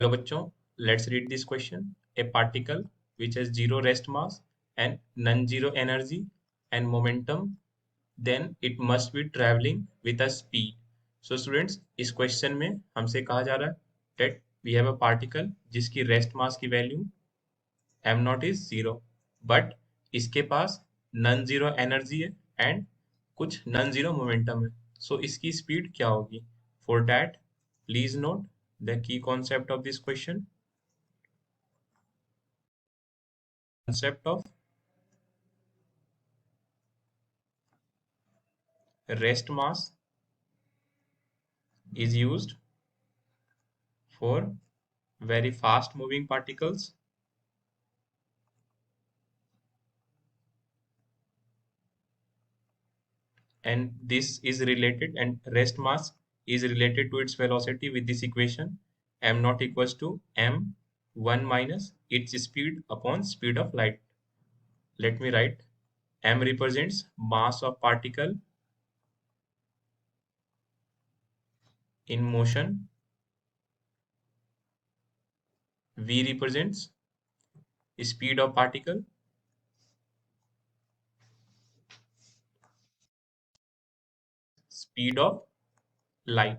Hello bachcho, let's read this question. A particle which has zero rest mass and non-zero energy and momentum, then it must be traveling with a speed. So students, इस question में हमसे कहा जा रहा है that we have a particle जिसकी rest mass की value m naught is zero, but इसके पास non-zero energy है and कुछ non-zero momentum है. So इसकी speed क्या होगी? For that, please note the key concept of this question. Concept of rest mass is used for very fast moving particles and this is related, and rest mass is related to its velocity with this equation m naught equals to m1 minus its speed upon speed of light. Let me write. M represents mass of particle in motion. V represents speed of particle. Speed of light.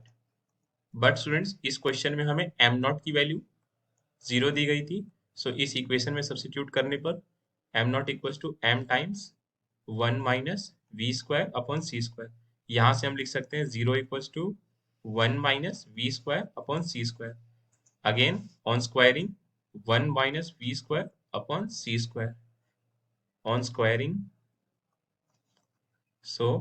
But students इस question में हमें M naught की value zero दी गई थी. So इस equation में substitute करने पर M naught equals to M times 1 - v² upon C square. यहाँ से हम लिख सकते हैं 0 equals to 1 - v² upon C square. Again on squaring 1 - v² upon C square. On squaring, so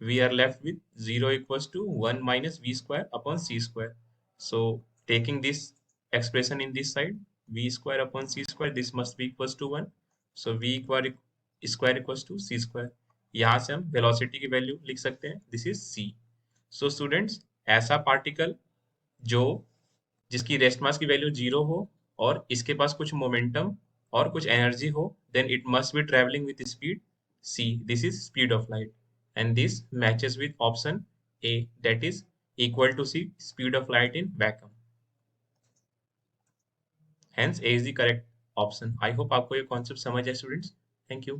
we are left with 0 equals to 1 minus v square upon c square. So taking this expression in this side, v square upon c square, this must be equals to 1. So v square equals to c square. यहाँ से हम velocity की value लिख सकते हैं, this is c. So students, ऐसा particle जो जिसकी रेस्ट मास की वैल्यू जीरो हो और इसके पास कुछ मोमेंटम और कुछ एनर्जी हो, then it must be travelling with speed c. This is speed of light and this matches with option A, that is equal to c, speed of light in vacuum. Hence A is the correct option. I hope आपको ये concept समझ है students. Thank you.